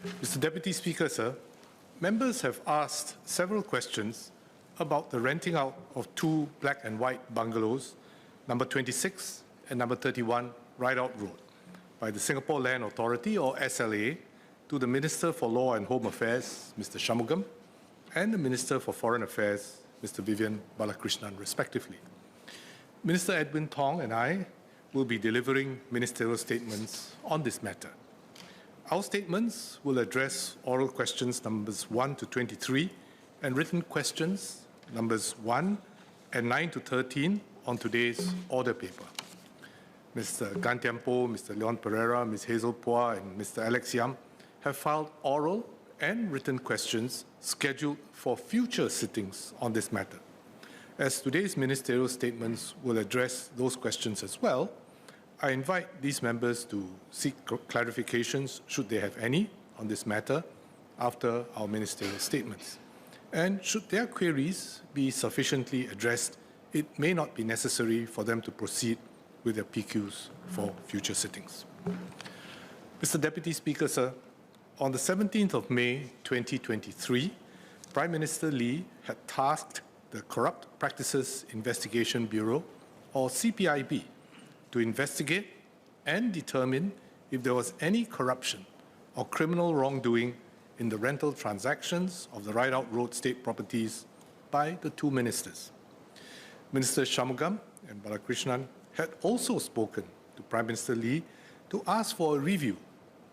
Mr. Deputy Speaker, sir, members have asked several questions about the renting out of two black and white bungalows, number 26 and number 31 Ridout Road, by the Singapore Land Authority, or SLA, to the Minister for Law and Home Affairs, Mr. Shanmugam, and the Minister for Foreign Affairs, Mr. Vivian Balakrishnan, respectively. Minister Edwin Tong and I will be delivering ministerial statements on this matter. Our statements will address oral questions numbers 1 to 23 and written questions numbers 1 and 9 to 13 on today's order paper. Mr. Gan Tiam Poh, Mr. Leon Pereira, Ms. Hazel Pua, and Mr. Alex Yam have filed oral and written questions scheduled for future sittings on this matter. As today's ministerial statements will address those questions as well, I invite these members to seek clarifications, should they have any, on this matter after our ministerial statements. And should their queries be sufficiently addressed, it may not be necessary for them to proceed with their PQs for future sittings. Mr. Deputy Speaker, sir, on the 17th of May 2023, Prime Minister Lee had tasked the Corrupt Practices Investigation Bureau, or CPIB, to investigate and determine if there was any corruption or criminal wrongdoing in the rental transactions of the Ridout Road state properties by the two ministers. Minister Shanmugam and Balakrishnan had also spoken to Prime Minister Lee to ask for a review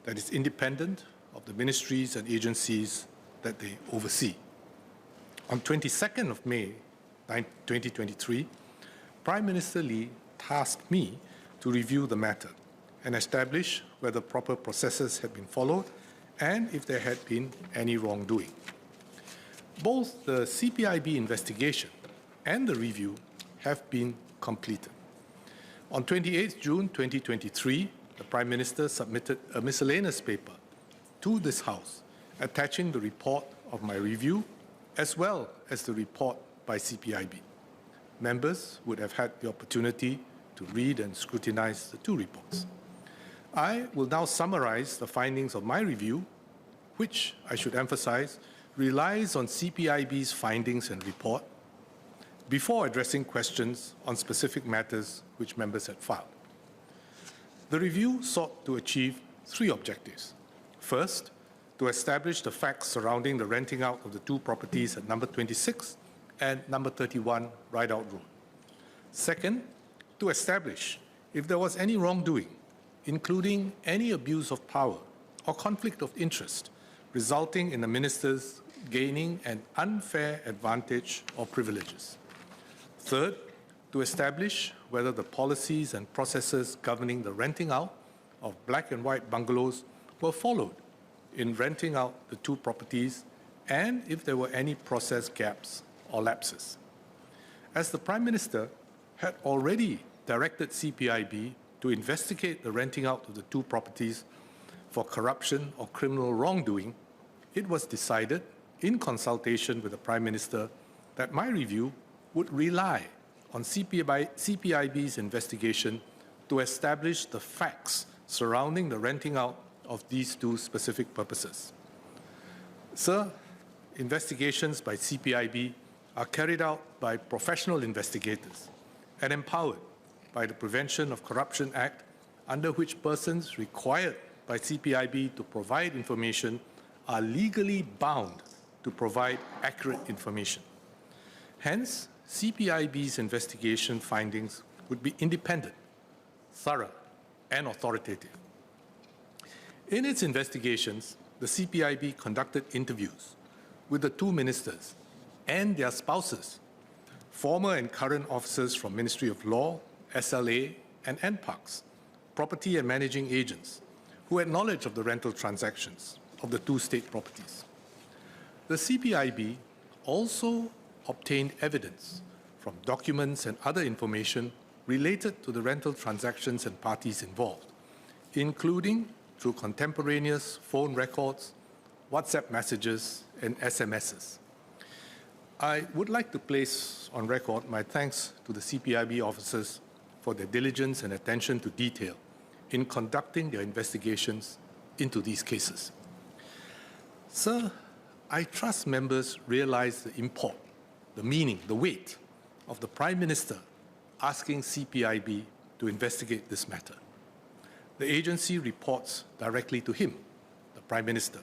that is independent of the ministries and agencies that they oversee. On 22nd of May 2023, Prime Minister Lee tasked me to review the matter and establish whether proper processes had been followed and if there had been any wrongdoing. Both the CPIB investigation and the review have been completed. On 28 June 2023, the Prime Minister submitted a miscellaneous paper to this House attaching the report of my review as well as the report by CPIB. Members would have had the opportunity to read and scrutinize the two reports. I will now summarize the findings of my review, which, I should emphasize, relies on CPIB's findings and report, before addressing questions on specific matters which members had filed. The review sought to achieve three objectives. First, to establish the facts surrounding the renting out of the two properties at number 26 and number 31 Ridout Road. Second, to establish if there was any wrongdoing, including any abuse of power or conflict of interest, resulting in the ministers gaining an unfair advantage or privileges. Third, to establish whether the policies and processes governing the renting out of black and white bungalows were followed in renting out the two properties and if there were any process gaps or lapses. As the Prime Minister had already directed CPIB to investigate the renting out of the two properties for corruption or criminal wrongdoing, it was decided, in consultation with the Prime Minister, that my review would rely on CPIB's investigation to establish the facts surrounding the renting out of these two specific purposes. Sir, investigations by CPIB are carried out by professional investigators and empowered by the Prevention of Corruption Act, under which persons required by CPIB to provide information are legally bound to provide accurate information. Hence, CPIB's investigation findings would be independent, thorough, and authoritative. In its investigations, the CPIB conducted interviews with the two ministers and their spouses, former and current officers from Ministry of Law, SLA, and NParks, property and managing agents, who had knowledge of the rental transactions of the two state properties. The CPIB also obtained evidence from documents and other information related to the rental transactions and parties involved, including through contemporaneous phone records, WhatsApp messages, and SMSs. I would like to place on record my thanks to the CPIB officers for their diligence and attention to detail in conducting their investigations into these cases. Sir, I trust members realize the import, the meaning, the weight of the Prime Minister asking CPIB to investigate this matter. The agency reports directly to him, the Prime Minister,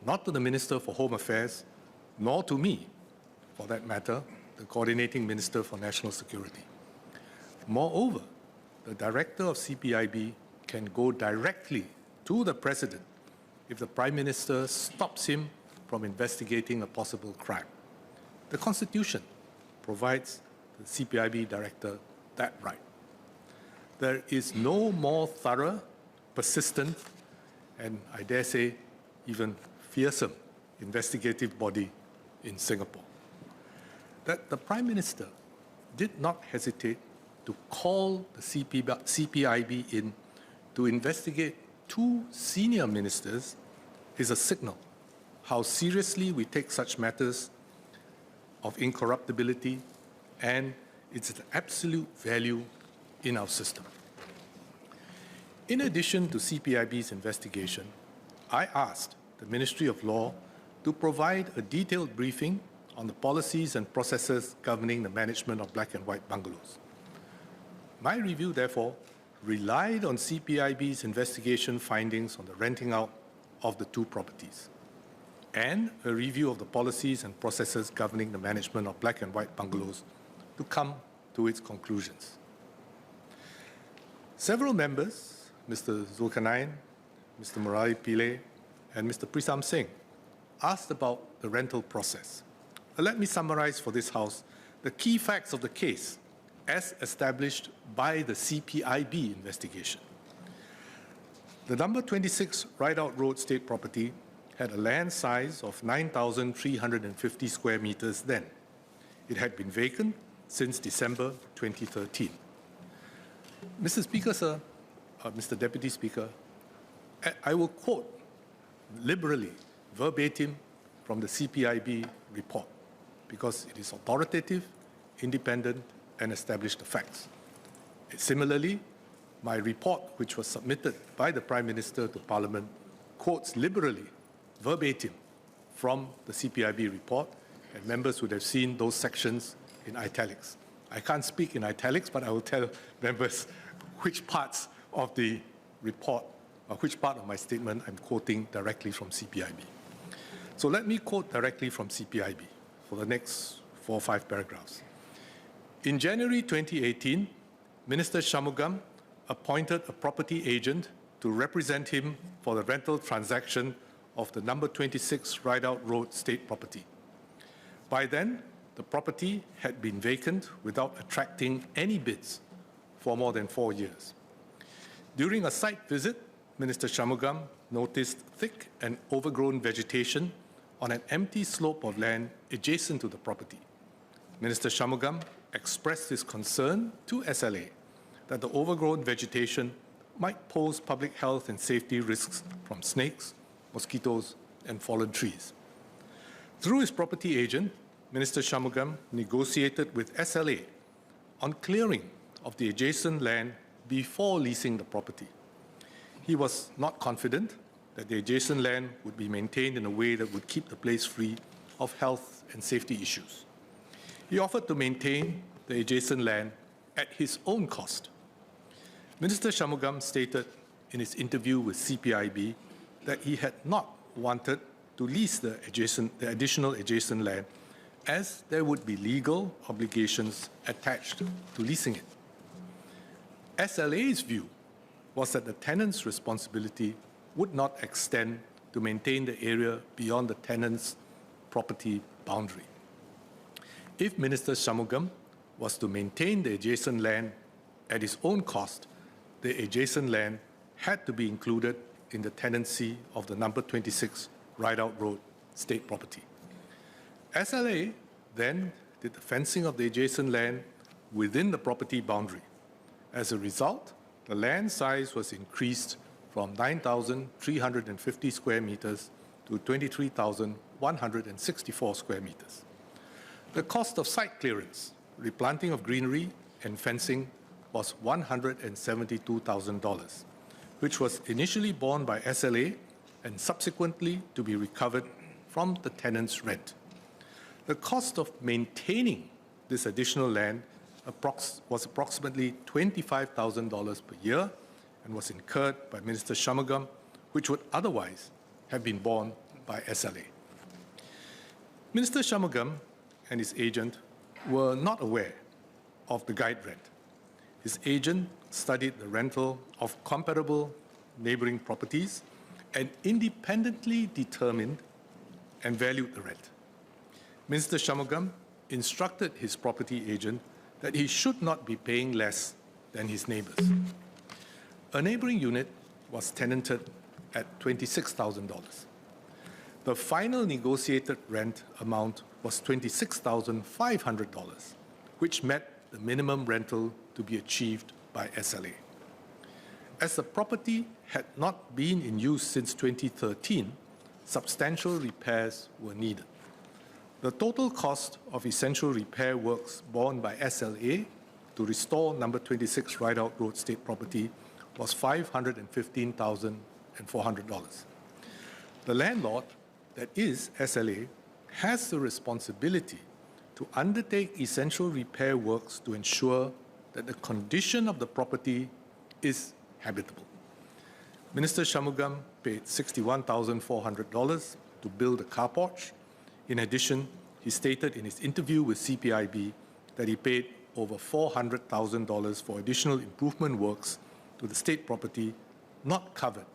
not to the Minister for Home Affairs, nor to me, for that matter, the Coordinating Minister for National Security. Moreover, the Director of CPIB can go directly to the President if the Prime Minister stops him from investigating a possible crime. The Constitution provides the CPIB Director that right. There is no more thorough, persistent, and I dare say even fearsome investigative body in Singapore. That the Prime Minister did not hesitate to call the CPIB in to investigate two senior ministers is a signal how seriously we take such matters of incorruptibility and its absolute value in our system. In addition to CPIB's investigation, I asked the Ministry of Law to provide a detailed briefing on the policies and processes governing the management of black and white bungalows. My review, therefore, relied on CPIB's investigation findings on the renting out of the two properties and a review of the policies and processes governing the management of black and white bungalows to come to its conclusions. Several members, Mr. Zulkarnain, Mr. Murali Pillay, and Mr. Prisam Singh, asked about the rental process. Let me summarize for this House the key facts of the case as established by the CPIB investigation. The number 26 Ridout Road state property had a land size of 9,350 square meters then. It had been vacant since December 2013. Mr. Speaker, sir, Mr. Deputy Speaker, I will quote liberally, verbatim, from the CPIB report, because it is authoritative, independent, and established the facts. Similarly, my report, which was submitted by the Prime Minister to Parliament, quotes liberally, verbatim, from the CPIB report, and members would have seen those sections in italics. I can't speak in italics, but I will tell members which parts of the report, or which part of my statement I'm quoting directly from CPIB. So let me quote directly from CPIB for the next 4 or 5 paragraphs. In January 2018, Minister Shanmugam appointed a property agent to represent him for the rental transaction of the number 26 Ridout Road state property. By then, the property had been vacant without attracting any bids for more than 4 years. During a site visit, Minister Shanmugam noticed thick and overgrown vegetation on an empty slope of land adjacent to the property. Minister Shanmugam expressed his concern to SLA that the overgrown vegetation might pose public health and safety risks from snakes, mosquitoes, and fallen trees. Through his property agent, Minister Shanmugam negotiated with SLA on clearing of the adjacent land before leasing the property. He was not confident that the adjacent land would be maintained in a way that would keep the place free of health and safety issues. He offered to maintain the adjacent land at his own cost. Minister Shanmugam stated in his interview with CPIB that he had not wanted to lease the additional adjacent land, as there would be legal obligations attached to leasing it. SLA's view was that the tenant's responsibility would not extend to maintain the area beyond the tenant's property boundary. If Minister Shanmugam was to maintain the adjacent land at his own cost, the adjacent land had to be included in the tenancy of the number 26 Ridout Road state property. SLA then did the fencing of the adjacent land within the property boundary. As a result, the land size was increased from 9,350 square meters to 23,164 square meters. The cost of site clearance, replanting of greenery, and fencing was $172,000, which was initially borne by SLA and subsequently to be recovered from the tenant's rent. The cost of maintaining this additional land was approximately $25,000 per year and was incurred by Minister Shanmugam, which would otherwise have been borne by SLA. Minister Shanmugam and his agent were not aware of the guide rent. His agent studied the rental of comparable neighboring properties and independently determined and valued the rent. Minister Shanmugam instructed his property agent that he should not be paying less than his neighbors. A neighboring unit was tenanted at $26,000. The final negotiated rent amount was $26,500, which met the minimum rental to be achieved by SLA. As the property had not been in use since 2013, substantial repairs were needed. The total cost of essential repair works borne by SLA to restore number 26 Ridout Road State Property was $515,400. The landlord, that is SLA, has the responsibility to undertake essential repair works to ensure that the condition of the property is habitable. Minister Shanmugam paid $61,400 to build a car porch. In addition, he stated in his interview with CPIB that he paid over $400,000 for additional improvement works to the state property not covered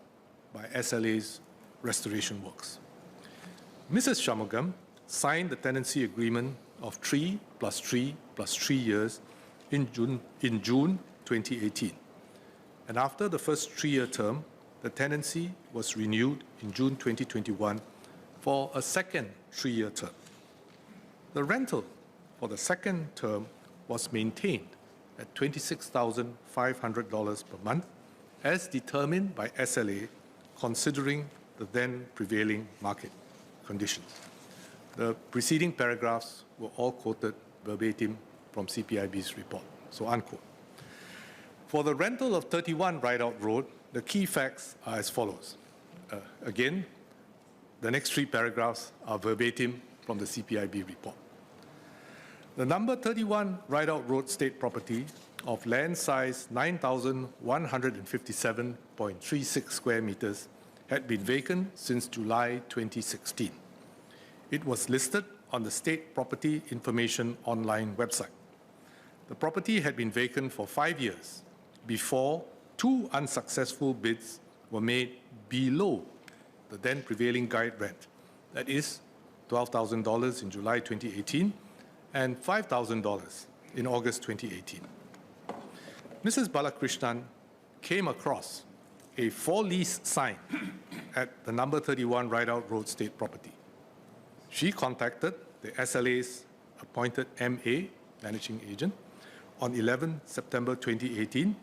by SLA's restoration works. Mrs. Shanmugam signed the tenancy agreement of 3 + 3 + 3 years in June 2018. And after the first 3-year term, the tenancy was renewed in June 2021 for a second 3-year term. The rental for the second term was maintained at $26,500 per month, as determined by SLA, considering the then prevailing market conditions. The preceding paragraphs were all quoted verbatim from CPIB's report, so unquote. For the rental of 31 Ridout Road, the key facts are as follows. Again, the next 3 paragraphs are verbatim from the CPIB report. The number 31 Ridout Road State Property of land size 9,157.36 square meters had been vacant since July 2016. It was listed on the State Property Information online website. The property had been vacant for 5 years before 2 unsuccessful bids were made below the then prevailing guide rent, that is $12,000 in July 2018 and $5,000 in August 2018. Mrs. Balakrishnan came across a for-lease sign at the number 31 Ridout Road State Property. She contacted the SLA's appointed MA, managing agent, on 11 September 2018,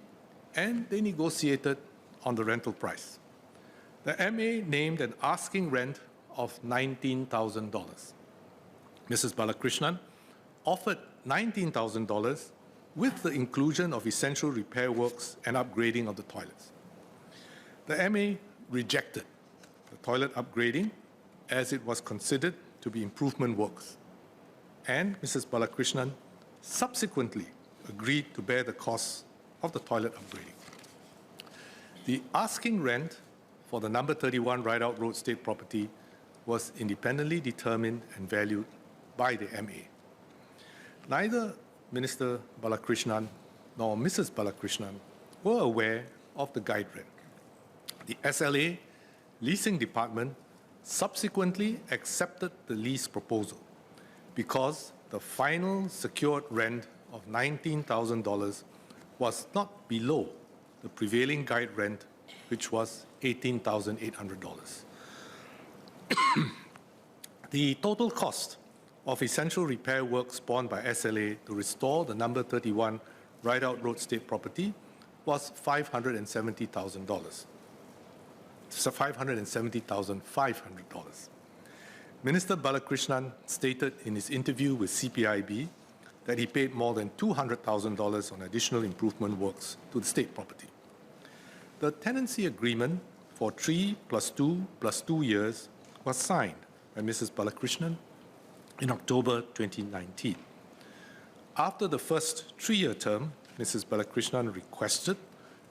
and they negotiated on the rental price. The MA named an asking rent of $19,000. Mrs. Balakrishnan offered $19,000 with the inclusion of essential repair works and upgrading of the toilets. The MA rejected the toilet upgrading as it was considered to be improvement works, and Mrs. Balakrishnan subsequently agreed to bear the costs of the toilet upgrading. The asking rent for the number 31 Ridout Road State Property was independently determined and valued by the MA. Neither Minister Balakrishnan nor Mrs. Balakrishnan were aware of the guide rent. The SLA leasing department subsequently accepted the lease proposal because the final secured rent of $19,000 was not below the prevailing guide rent, which was $18,800. The total cost of essential repair works borne by SLA to restore the number 31 Ridout Road State Property was $570,000. So $570,500. Minister Balakrishnan stated in his interview with CPIB that he paid more than $200,000 on additional improvement works to the state property. The tenancy agreement for 3 + 2 + 2 years was signed by Mrs. Balakrishnan in October 2019. After the first 3-year term, Mrs. Balakrishnan requested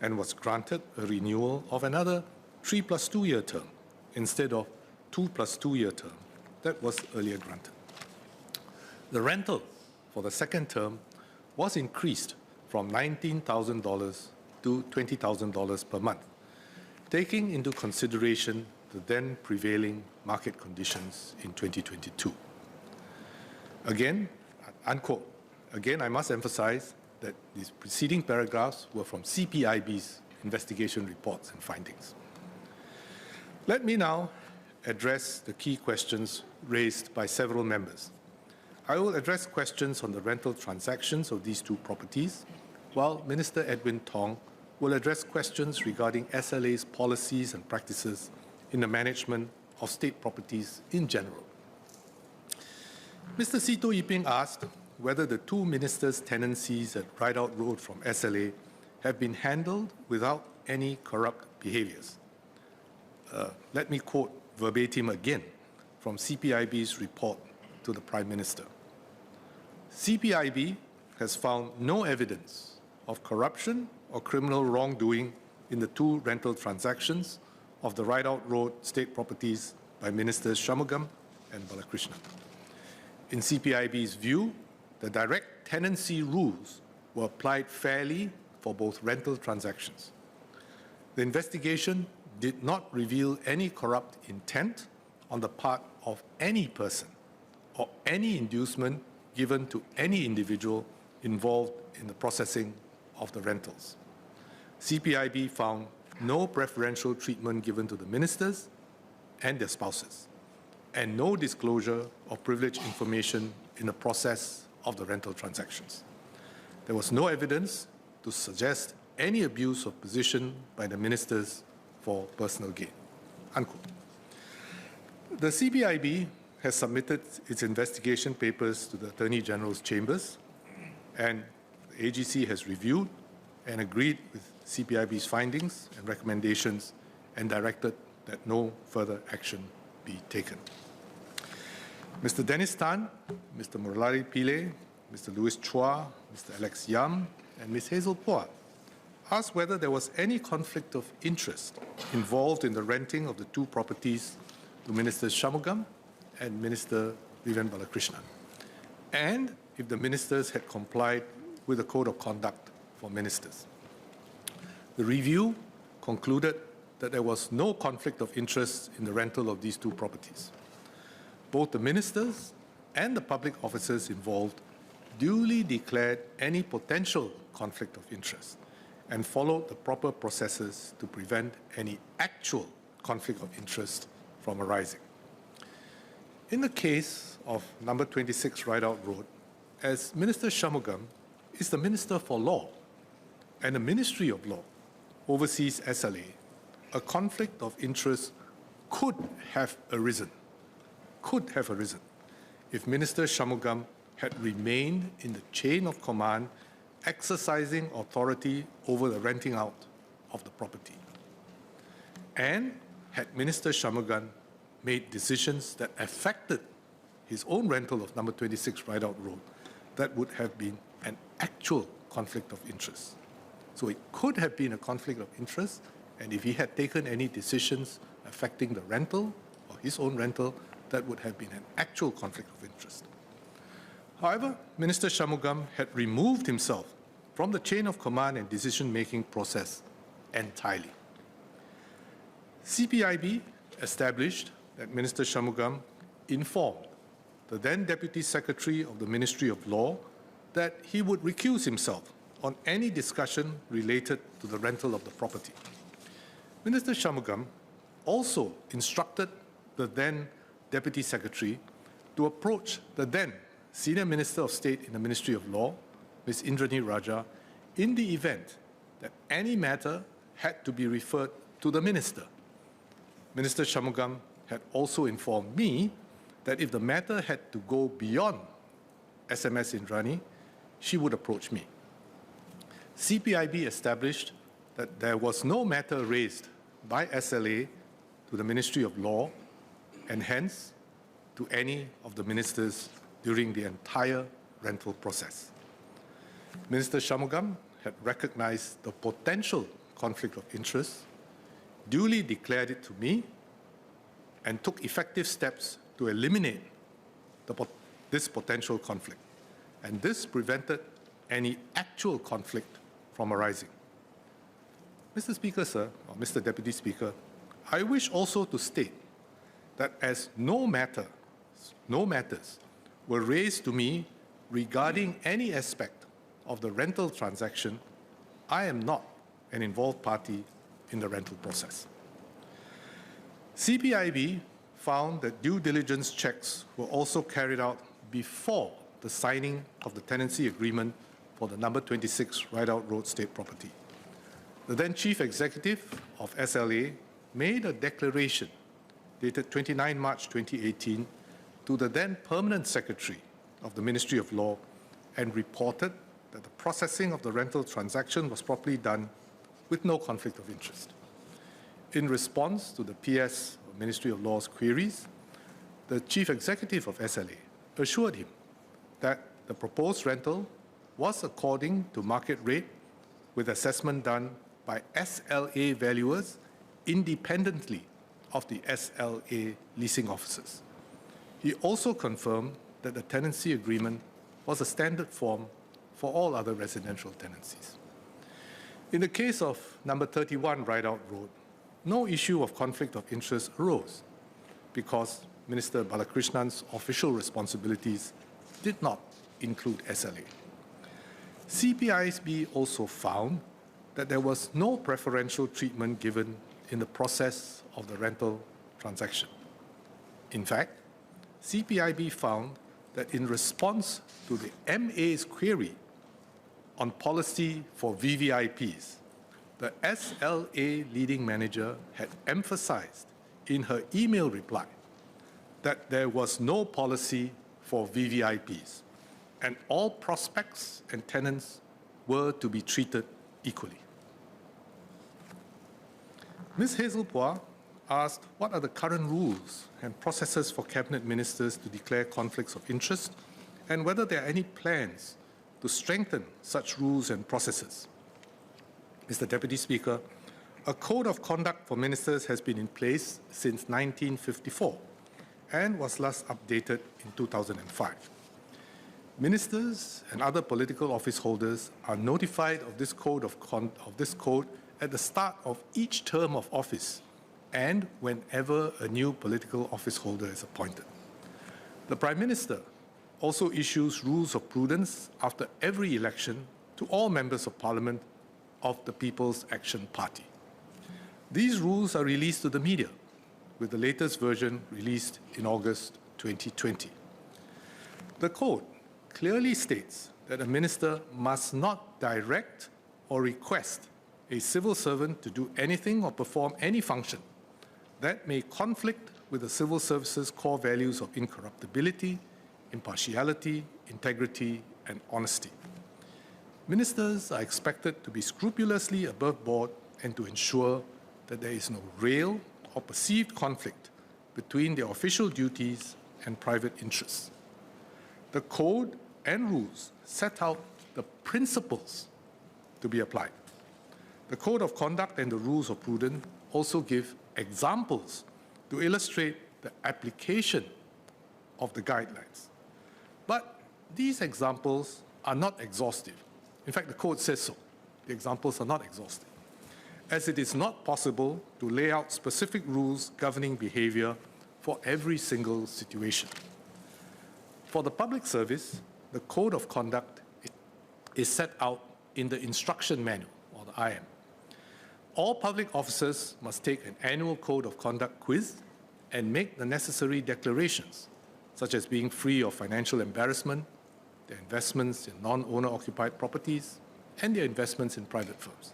and was granted a renewal of another 3 + 2-year term instead of 2 + 2-year term that was earlier granted. The rental for the second term was increased from $19,000 to $20,000 per month, taking into consideration the then prevailing market conditions in 2022. Again, unquote, again, I must emphasize that these preceding paragraphs were from CPIB's investigation reports and findings. Let me now address the key questions raised by several members. I will address questions on the rental transactions of these two properties, while Minister Edwin Tong will address questions regarding SLA's policies and practices in the management of state properties in general. Mr. Sito Yiping asked whether the two ministers' tenancies at Ridout Road from SLA have been handled without any corrupt behaviors. Let me quote verbatim again from CPIB's report to the Prime Minister. CPIB has found no evidence of corruption or criminal wrongdoing in the two rental transactions of the Ridout Road state properties by Ministers Shanmugam and Balakrishnan. In CPIB's view, the direct tenancy rules were applied fairly for both rental transactions. The investigation did not reveal any corrupt intent on the part of any person or any inducement given to any individual involved in the processing of the rentals. CPIB found no preferential treatment given to the ministers and their spouses, and no disclosure of privileged information in the process of the rental transactions. There was no evidence to suggest any abuse of position by the ministers for personal gain. Unquote. The CPIB has submitted its investigation papers to the Attorney General's chambers, and the AGC has reviewed and agreed with CPIB's findings and recommendations and directed that no further action be taken. Mr. Dennis Tan, Mr. Murali Pillay, Mr. Louis Chua, Mr. Alex Yam, and Ms. Hazel Puat asked whether there was any conflict of interest involved in the renting of the two properties to Ministers Shanmugam and Minister Vivian Balakrishnan, and if the ministers had complied with the Code of Conduct for Ministers. The review concluded that there was no conflict of interest in the rental of these two properties. Both the ministers and the public officers involved duly declared any potential conflict of interest and followed the proper processes to prevent any actual conflict of interest from arising. In the case of number 26 Ridout Road, as Minister Shanmugam is the Minister for Law and the Ministry of Law oversees SLA, a conflict of interest could have arisen if Minister Shanmugam had remained in the chain of command exercising authority over the renting out of the property, and had Minister Shanmugam made decisions that affected his own rental of number 26 Ridout Road, that would have been an actual conflict of interest. So it could have been a conflict of interest, and if he had taken any decisions affecting the rental or his own rental, that would have been an actual conflict of interest. However, Minister Shanmugam had removed himself from the chain of command and decision-making process entirely. CPIB established that Minister Shanmugam informed the then Deputy Secretary of the Ministry of Law that he would recuse himself on any discussion related to the rental of the property. Minister Shanmugam also instructed the then Deputy Secretary to approach the then Senior Minister of State in the Ministry of Law, Ms. Indrani Raja, in the event that any matter had to be referred to the Minister. Minister Shanmugam had also informed me that if the matter had to go beyond SMS Indrani, she would approach me. CPIB established that there was no matter raised by SLA to the Ministry of Law and hence to any of the ministers during the entire rental process. Minister Shanmugam had recognized the potential conflict of interest, duly declared it to me, and took effective steps to eliminate this potential conflict. And this prevented any actual conflict from arising. Mr. Speaker, sir, or Mr. Deputy Speaker, I wish also to state that as no matters were raised to me regarding any aspect of the rental transaction, I am not an involved party in the rental process. CPIB found that due diligence checks were also carried out before the signing of the tenancy agreement for the number 26 Ridout Road state property. The then Chief Executive of SLA made a declaration dated 29 March 2018 to the then Permanent Secretary of the Ministry of Law and reported that the processing of the rental transaction was properly done with no conflict of interest. In response to the PS Ministry of Law's queries, the Chief Executive of SLA assured him that the proposed rental was according to market rate with assessment done by SLA valuers independently of the SLA leasing officers. He also confirmed that the tenancy agreement was a standard form for all other residential tenancies. In the case of number 31 Ridout Road, no issue of conflict of interest arose because Minister Balakrishnan's official responsibilities did not include SLA. CPIB also found that there was no preferential treatment given in the process of the rental transaction. In fact, CPIB found that in response to the MA's query on policy for VVIPs, the SLA leading manager had emphasized in her email reply that there was no policy for VVIPs and all prospects and tenants were to be treated equally. Ms. Hazel Pua asked what are the current rules and processes for cabinet ministers to declare conflicts of interest and whether there are any plans to strengthen such rules and processes. Mr. Deputy Speaker, a code of conduct for ministers has been in place since 1954 and was last updated in 2005. Ministers and other political office holders are notified of this code at the start of each term of office and whenever a new political office holder is appointed. The Prime Minister also issues rules of prudence after every election to all members of Parliament of the People's Action Party. These rules are released to the media, with the latest version released in August 2020. The code clearly states that a minister must not direct or request a civil servant to do anything or perform any function that may conflict with the civil service's core values of incorruptibility, impartiality, integrity, and honesty. Ministers are expected to be scrupulously above board and to ensure that there is no real or perceived conflict between their official duties and private interests. The code and rules set out the principles to be applied. The Code of Conduct and the Rules of Prudence also give examples to illustrate the application of the guidelines. But these examples are not exhaustive. In fact, the code says so. The examples are not exhaustive, as it is not possible to lay out specific rules governing behavior for every single situation. For the public service, the Code of Conduct is set out in the Instruction Manual, or the IM. All public officers must take an annual Code of Conduct quiz and make the necessary declarations, such as being free of financial embarrassment, their investments in non-owner-occupied properties, and their investments in private firms.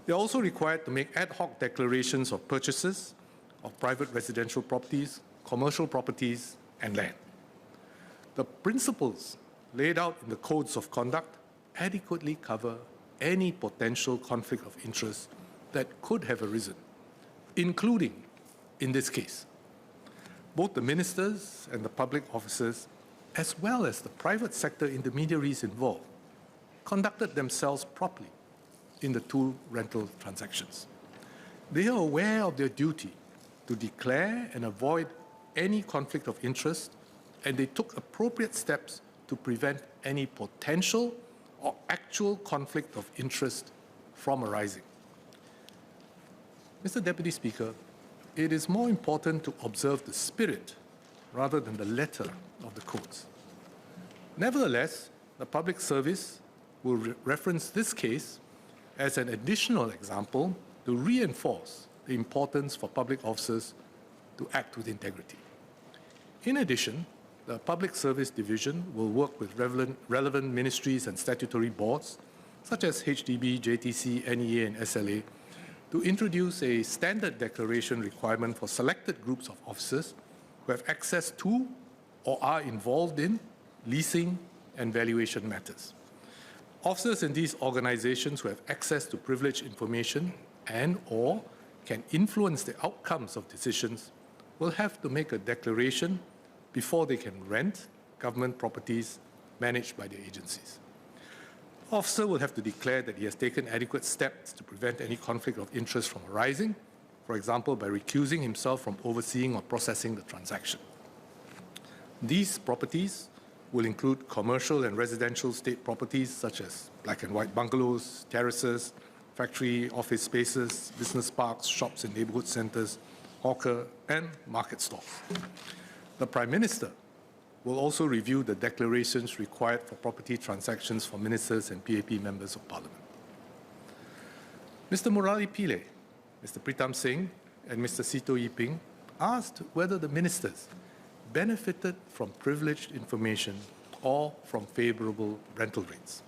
They are also required to make ad hoc declarations of purchases of private residential properties, commercial properties, and land. The principles laid out in the codes of conduct adequately cover any potential conflict of interest that could have arisen, including in this case. Both the ministers and the public officers, as well as the private sector intermediaries involved, conducted themselves properly in the two rental transactions. They are aware of their duty to declare and avoid any conflict of interest, and they took appropriate steps to prevent any potential or actual conflict of interest from arising. Mr. Deputy Speaker, it is more important to observe the spirit rather than the letter of the codes. Nevertheless, the public service will reference this case as an additional example to reinforce the importance for public officers to act with integrity. In addition, the Public Service Division will work with relevant ministries and statutory boards, such as HDB, JTC, NEA, and SLA, to introduce a standard declaration requirement for selected groups of officers who have access to or are involved in leasing and valuation matters. Officers in these organizations who have access to privileged information and/or can influence the outcomes of decisions will have to make a declaration before they can rent government properties managed by the agencies. The officer will have to declare that he has taken adequate steps to prevent any conflict of interest from arising, for example, by recusing himself from overseeing or processing the transaction. These properties will include commercial and residential state properties such as black and white bungalows, terraces, factory, office spaces, business parks, shops and neighborhood centers, hawker and market stalls. The Prime Minister will also review the declarations required for property transactions for ministers and PAP members of Parliament. Mr. Murali Pillai, Mr. Pritam Singh, and Mr. Sito Yiping asked whether the ministers benefited from privileged information or from favorable rental rates.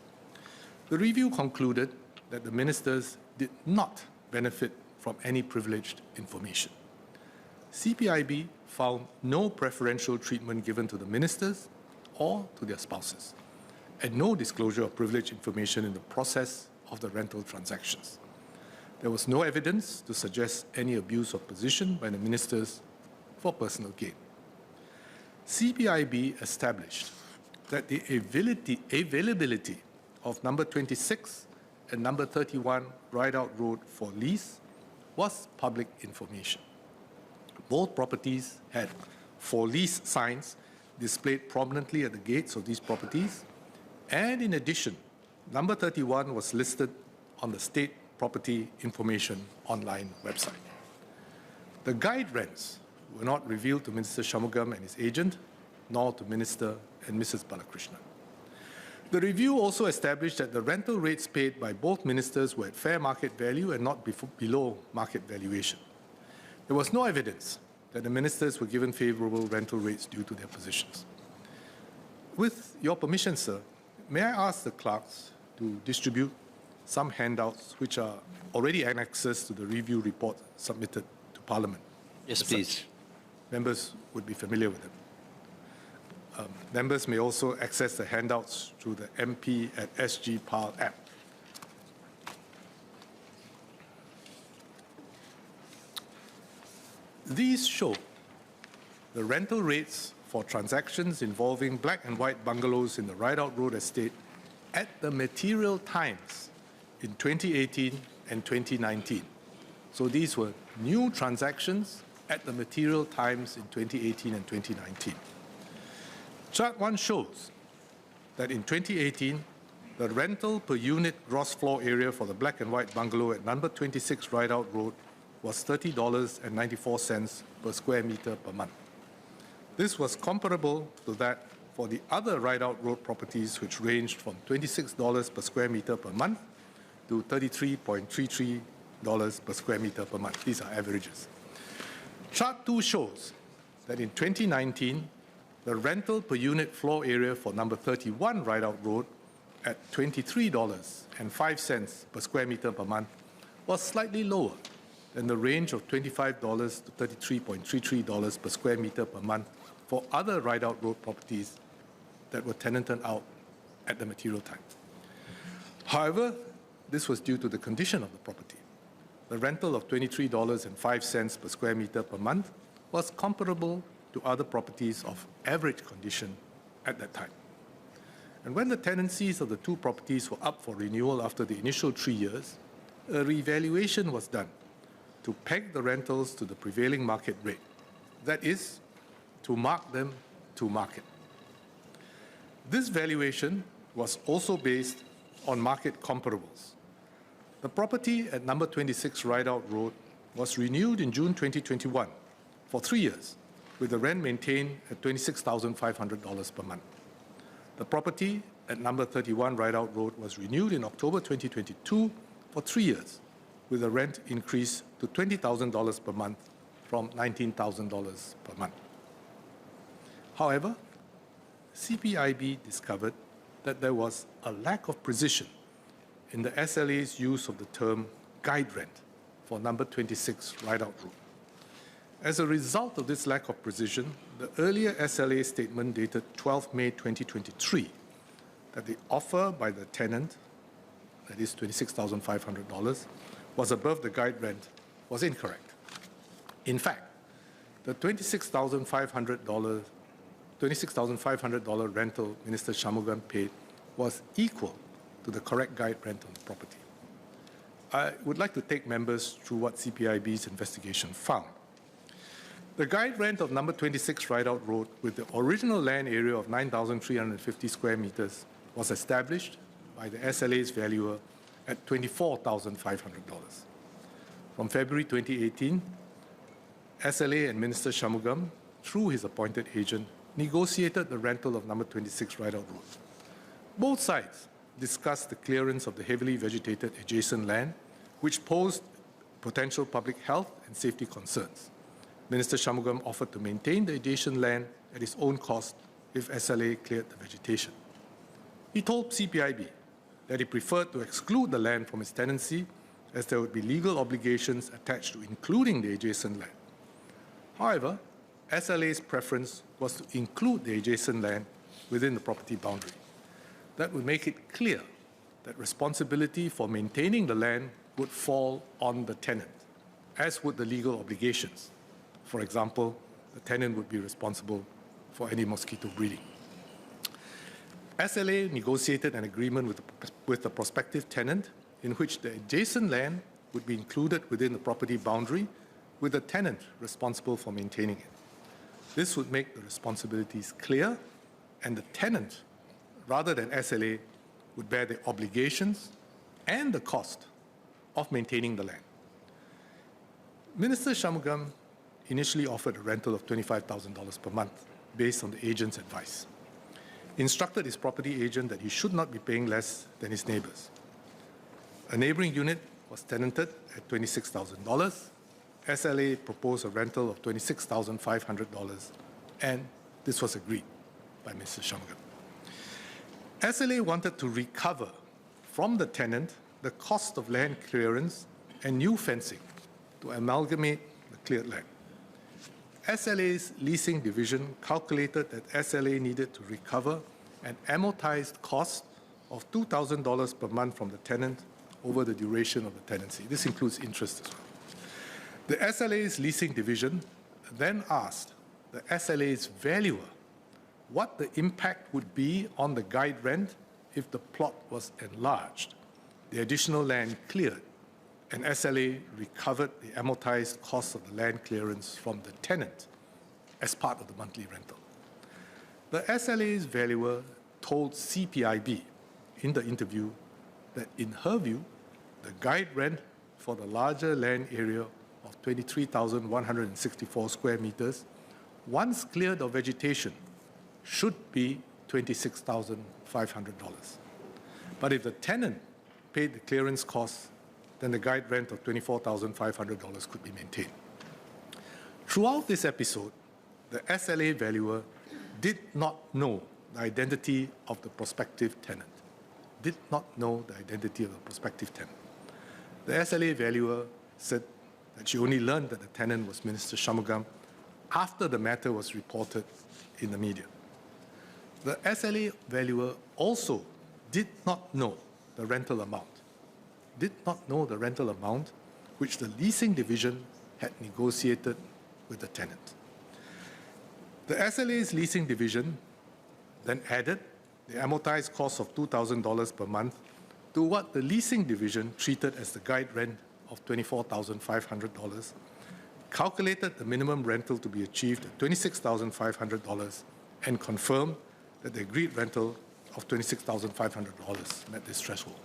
The review concluded that the ministers did not benefit from any privileged information. CPIB found no preferential treatment given to the ministers or to their spouses, and no disclosure of privileged information in the process of the rental transactions. There was no evidence to suggest any abuse of position by the ministers for personal gain. CPIB established that the availability of number 26 and number 31 Ridout Road for lease was public information. Both properties had for lease signs displayed prominently at the gates of these properties, and in addition, number 31 was listed on the State Property Information online website. The guide rents were not revealed to Minister Shanmugam and his agent, nor to Minister and Mrs. Balakrishnan. The review also established that the rental rates paid by both ministers were at fair market value and not below market valuation. There was no evidence that the ministers were given favorable rental rates due to their positions. With your permission, sir, may I ask the clerks to distribute some handouts which are already annexes to the review report submitted to Parliament? Yes, please. Members would be familiar with them. Members may also access the handouts through the MP at SG PAL app. These show the rental rates for transactions involving black and white bungalows in the Ridout Road estate at the material times in 2018 and 2019. So these were new transactions at the material times in 2018 and 2019. Chart 1 shows that in 2018, the rental per unit gross floor area for the black and white bungalow at number 26 Ridout Road was $30.94 per square meter per month. This was comparable to that for the other Ridout Road properties, which ranged from $26 per square meter per month to $33.33 per square meter per month. These are averages. Chart 2 shows that in 2019, the rental per unit floor area for number 31 Ridout Road at $23.05 per square meter per month was slightly lower than the range of $25 to $33.33 per square meter per month for other Ridout Road properties that were tenanted out at the material time. However, this was due to the condition of the property. the rental of $23.05 per square meter per month was comparable to other properties of average condition at that time. And when the tenancies of the two properties were up for renewal after the initial 3 years, a revaluation was done to peg the rentals to the prevailing market rate. That is, to mark them to market. This valuation was also based on market comparables. The property at number 26 Ridout Road was renewed in June 2021 for 3 years, with the rent maintained at $26,500 per month. The property at number 31 Ridout Road was renewed in October 2022 for 3 years, with the rent increased to $20,000 per month from $19,000 per month. However, CPIB discovered that there was a lack of precision in the SLA's use of the term guide rent for number 26 Ridout Road. As a result of this lack of precision, the earlier SLA statement dated 12 May 2023 that the offer by the tenant, that is $26,500, was above the guide rent was incorrect. In fact, the $26,500 rental Minister Shanmugam paid was equal to the correct guide rent on the property. I would like to take members through what CPIB's investigation found. The guide rent of number 26 Ridout Road with the original land area of 9,350 square meters was established by the SLA's valuer at $24,500. From February 2018, SLA and Minister Shanmugam, through his appointed agent, negotiated the rental of number 26 Ridout Road. Both sides discussed the clearance of the heavily vegetated adjacent land, which posed potential public health and safety concerns. Minister Shanmugam offered to maintain the adjacent land at his own cost if SLA cleared the vegetation. He told CPIB that he preferred to exclude the land from his tenancy as there would be legal obligations attached to including the adjacent land. However, SLA's preference was to include the adjacent land within the property boundary. That would make it clear that responsibility for maintaining the land would fall on the tenant, as would the legal obligations. For example, the tenant would be responsible for any mosquito breeding. SLA negotiated an agreement with the prospective tenant in which the adjacent land would be included within the property boundary with the tenant responsible for maintaining it. This would make the responsibilities clear, and the tenant, rather than SLA, would bear the obligations and the cost of maintaining the land. Minister Shanmugam initially offered a rental of $25,000 per month based on the agent's advice. He instructed his property agent that he should not be paying less than his neighbors. A neighboring unit was tenanted at $26,000. SLA proposed a rental of $26,500, and this was agreed by Mr. Shanmugam. SLA wanted to recover from the tenant the cost of land clearance and new fencing to amalgamate the cleared land. SLA's leasing division calculated that SLA needed to recover an amortized cost of $2,000 per month from the tenant over the duration of the tenancy. This includes interest as well. The SLA's leasing division then asked the SLA's valuer what the impact would be on the guide rent if the plot was enlarged, the additional land cleared, and SLA recovered the amortized cost of the land clearance from the tenant as part of the monthly rental. The SLA's valuer told CPIB in the interview that in her view, the guide rent for the larger land area of 23,164 square meters, once cleared of vegetation, should be $26,500. But if the tenant paid the clearance costs, then the guide rent of $24,500 could be maintained. Throughout this episode, the SLA valuer did not know the identity of the prospective tenant. Did not know the identity of the prospective tenant. The SLA valuer said that she only learned that the tenant was Minister Shanmugam after the matter was reported in the media. The SLA valuer also did not know the rental amount. Did not know the rental amount which the leasing division had negotiated with the tenant. The SLA's leasing division then added the amortized cost of $2,000 per month to what the leasing division treated as the guide rent of $24,500, calculated the minimum rental to be achieved at $26,500, and confirmed that the agreed rental of $26,500 met this threshold.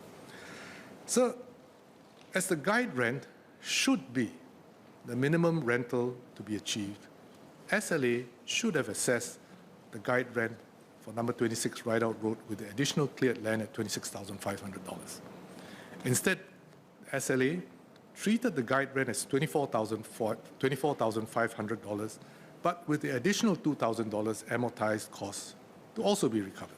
So, as the guide rent should be the minimum rental to be achieved, SLA should have assessed the guide rent for number 26 Ridout Road with the additional cleared land at $26,500. Instead, SLA treated the guide rent as $24,500, but with the additional $2,000 amortized costs to also be recovered.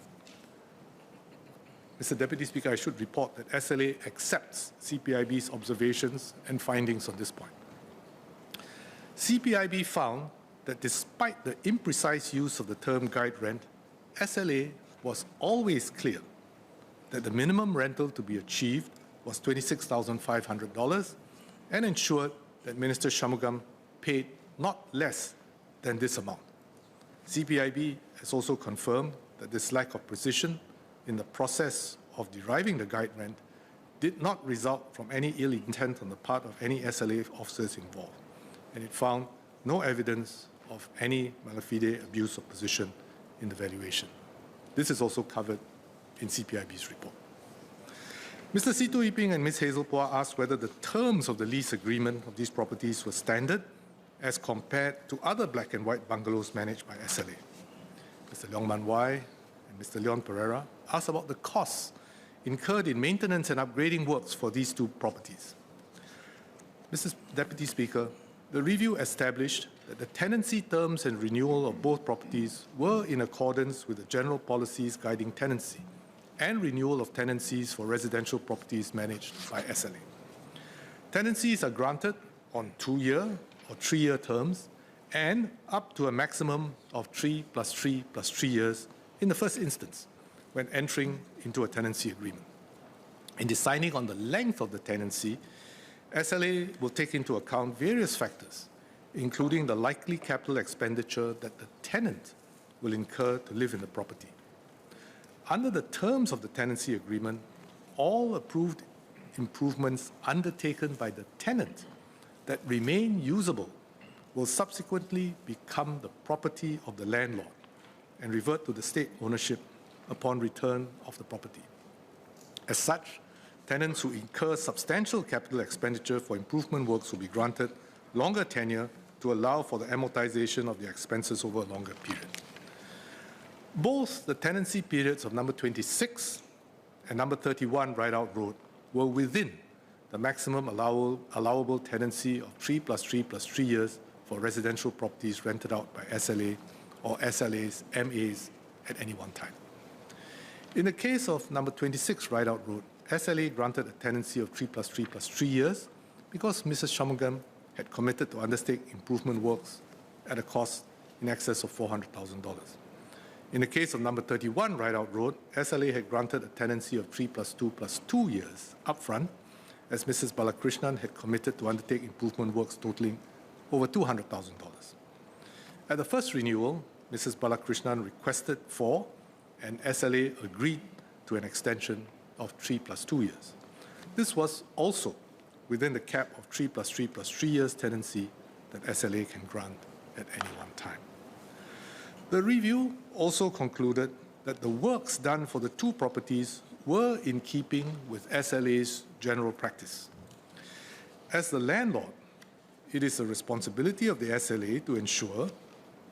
Mr. Deputy Speaker, I should report that SLA accepts CPIB's observations and findings on this point. CPIB found that despite the imprecise use of the term guide rent, SLA was always clear that the minimum rental to be achieved was $26,500 and ensured that Minister Shanmugam paid not less than this amount. CPIB has also confirmed that this lack of precision in the process of deriving the guide rent did not result from any ill intent on the part of any SLA officers involved, and it found no evidence of any mala fide abuse of position in the valuation. This is also covered in CPIB's report. Mr. Sito Iping and Ms. Hazel Pua asked whether the terms of the lease agreement of these properties were standard as compared to other black and white bungalows managed by SLA. Mr. Leong Man Wai and Mr. Leon Pereira asked about the costs incurred in maintenance and upgrading works for these two properties. Mr. Deputy Speaker, the review established that the tenancy terms and renewal of both properties were in accordance with the general policies guiding tenancy and renewal of tenancies for residential properties managed by SLA. Tenancies are granted on 2-year or 3-year terms and up to a maximum of 3 + 3 + 3 years in the first instance when entering into a tenancy agreement. In deciding on the length of the tenancy, SLA will take into account various factors, including the likely capital expenditure that the tenant will incur to live in the property. Under the terms of the tenancy agreement, all approved improvements undertaken by the tenant that remain usable will subsequently become the property of the landlord and revert to the state ownership upon return of the property. As such, tenants who incur substantial capital expenditure for improvement works will be granted longer tenure to allow for the amortization of their expenses over a longer period. Both the tenancy periods of number 26 and number 31 Ridout Road were within the maximum allowable tenancy of 3 + 3 + 3 years for residential properties rented out by SLA or SLA's MAs at any one time. In the case of number 26 Ridout Road, SLA granted a tenancy of 3 + 3 + 3 years because Mrs. Shanmugam had committed to undertake improvement works at a cost in excess of $400,000. In the case of number 31 Ridout Road, SLA had granted a tenancy of 3 + 2 + 2 years upfront, as Mrs. Balakrishnan had committed to undertake improvement works totaling over $200,000. At the first renewal, Mrs. Balakrishnan requested for and SLA agreed to an extension of 3 + 2 years. This was also within the cap of 3 + 3 + 3 years tenancy that SLA can grant at any one time. The review also concluded that the works done for the two properties were in keeping with SLA's general practice. As the landlord, it is the responsibility of the SLA to ensure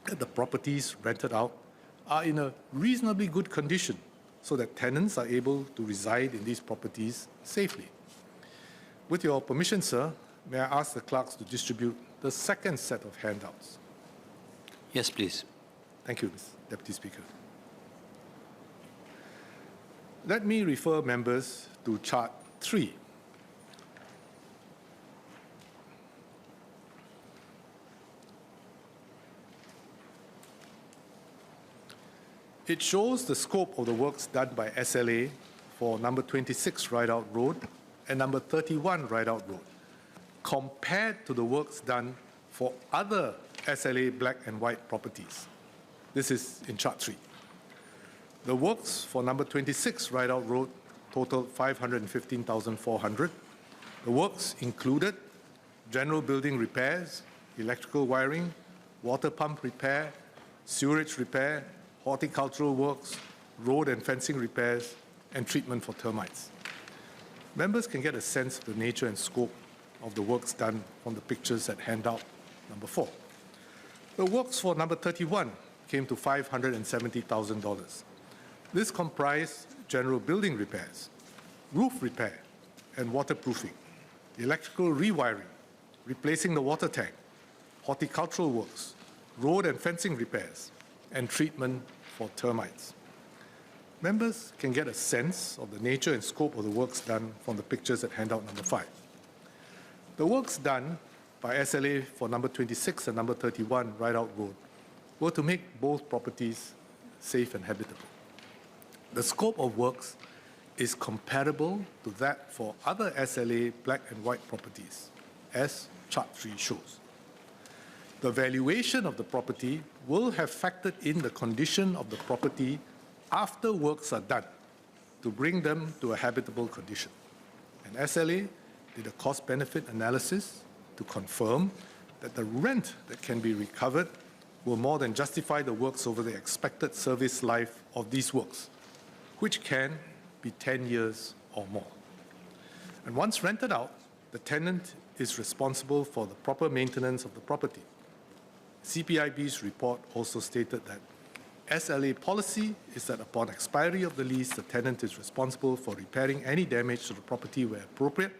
that the properties rented out are in a reasonably good condition so that tenants are able to reside in these properties safely. With your permission, sir, may I ask the clerks to distribute the second set of handouts? Yes, please. Thank you, Mr. Deputy Speaker. Let me refer members to Chart 3. It shows the scope of the works done by SLA for number 26 Ridout Road and number 31 Ridout Road, compared to the works done for other SLA black and white properties. This is in chart 3. The works for number 26 Ridout Road totaled $515,400. The works included general building repairs, electrical wiring, water pump repair, sewerage repair, horticultural works, road and fencing repairs, and treatment for termites. Members can get a sense of the nature and scope of the works done from the pictures at handout number 4. The works for number 31 came to $570,000. This comprised general building repairs, roof repair and waterproofing, electrical rewiring, replacing the water tank, horticultural works, road and fencing repairs, and treatment for termites. Members can get a sense of the nature and scope of the works done from the pictures at handout number 5. The works done by SLA for number 26 and number 31 Ridout Road were to make both properties safe and habitable. The scope of works is comparable to that for other SLA black and white properties, as chart 3 shows. The valuation of the property will have factored in the condition of the property after works are done to bring them to a habitable condition. And SLA did a cost-benefit analysis to confirm that the rent that can be recovered will more than justify the works over the expected service life of these works, which can be 10 years or more. And once rented out, the tenant is responsible for the proper maintenance of the property. CPIB's report also stated that SLA policy is that upon expiry of the lease, the tenant is responsible for repairing any damage to the property where appropriate.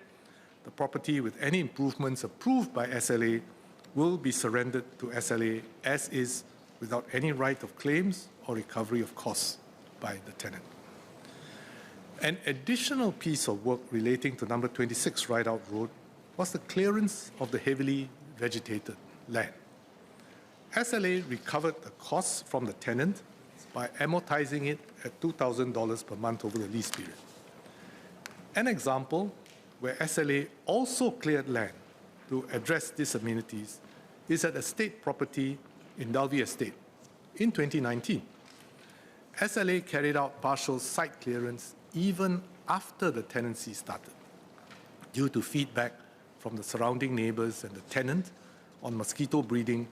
The property with any improvements approved by SLA will be surrendered to SLA as is without any right of claims or recovery of costs by the tenant. An additional piece of work relating to number 26 Ridout Road was the clearance of the heavily vegetated land. SLA recovered the costs from the tenant by amortizing it at $2,000 per month over the lease period. An example where SLA also cleared land to address these amenities is at a state property in Dalvey Estate in 2019. SLA carried out partial site clearance even after the tenancy started, due to feedback from the surrounding neighbors and the tenant on mosquito breeding,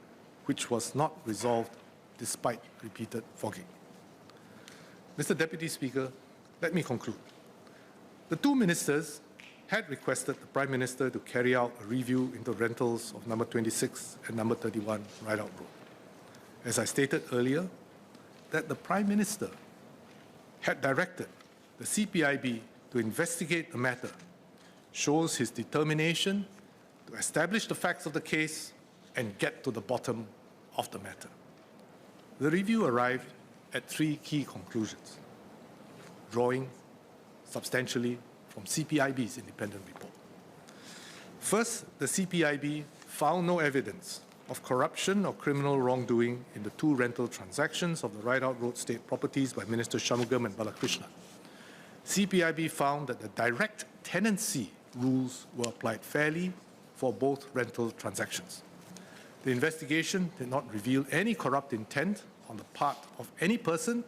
which was not resolved despite repeated fogging. Mr. Deputy Speaker, let me conclude. The two ministers had requested the Prime Minister to carry out a review into rentals of number 26 and number 31 Ridout Road. As I stated earlier, that the Prime Minister had directed the CPIB to investigate the matter shows his determination to establish the facts of the case and get to the bottom of the matter. The review arrived at 3 key conclusions, drawing substantially from CPIB's independent report. First, the CPIB found no evidence of corruption or criminal wrongdoing in the 2 rental transactions of the Ridout Road state properties by Minister Shanmugam and Balakrishnan. CPIB found that the direct tenancy rules were applied fairly for both rental transactions. The investigation did not reveal any corrupt intent on the part of any person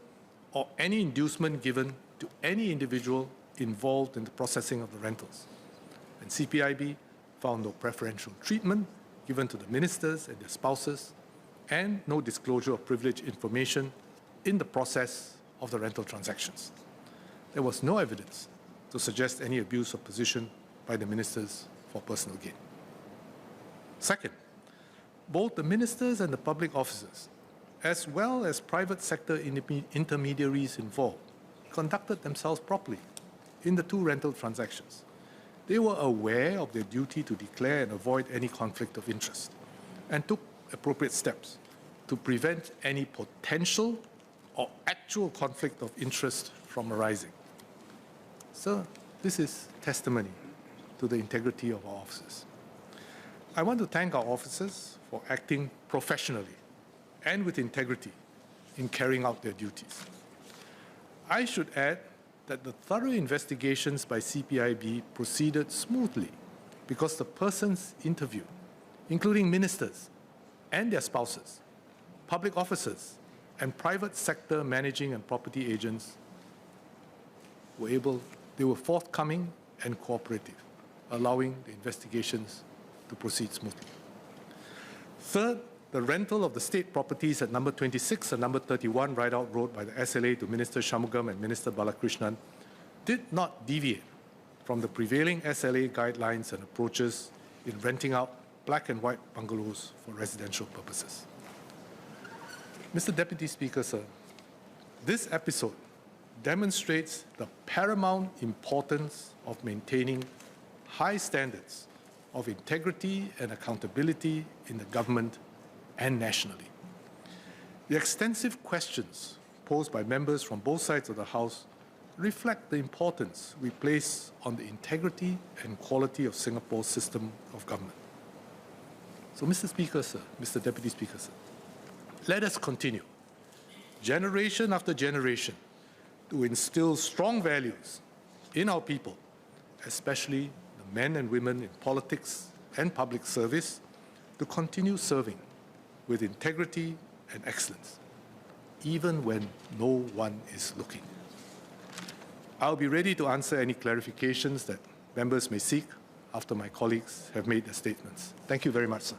or any inducement given to any individual involved in the processing of the rentals. And CPIB found no preferential treatment given to the ministers and their spouses, and no disclosure of privileged information in the process of the rental transactions. There was no evidence to suggest any abuse of position by the ministers for personal gain. Second, both the ministers and the public officers, as well as private sector intermediaries involved, conducted themselves properly in the 2 rental transactions. They were aware of their duty to declare and avoid any conflict of interest and took appropriate steps to prevent any potential or actual conflict of interest from arising. Sir, this is testimony to the integrity of our officers. I want to thank our officers for acting professionally and with integrity in carrying out their duties. I should add that the thorough investigations by CPIB proceeded smoothly because the persons interviewed, including ministers and their spouses, public officers, and private sector managing and property agents, they were forthcoming and cooperative, allowing the investigations to proceed smoothly. Third, the rental of the state properties at number 26 and number 31 Ridout Road by the SLA to Minister Shanmugam and Minister Balakrishnan did not deviate from the prevailing SLA guidelines and approaches in renting out black and white bungalows for residential purposes. Mr. Deputy Speaker, sir, this episode demonstrates the paramount importance of maintaining high standards of integrity and accountability in the government and nationally. The extensive questions posed by members from both sides of the House reflect the importance we place on the integrity and quality of Singapore's system of government. So, Mr. Speaker, sir, Mr. Deputy Speaker, sir, let us continue, generation after generation, to instill strong values in our people, especially the men and women in politics and public service, to continue serving with integrity and excellence, even when no one is looking. I'll be ready to answer any clarifications that members may seek after my colleagues have made their statements. Thank you very much, sir.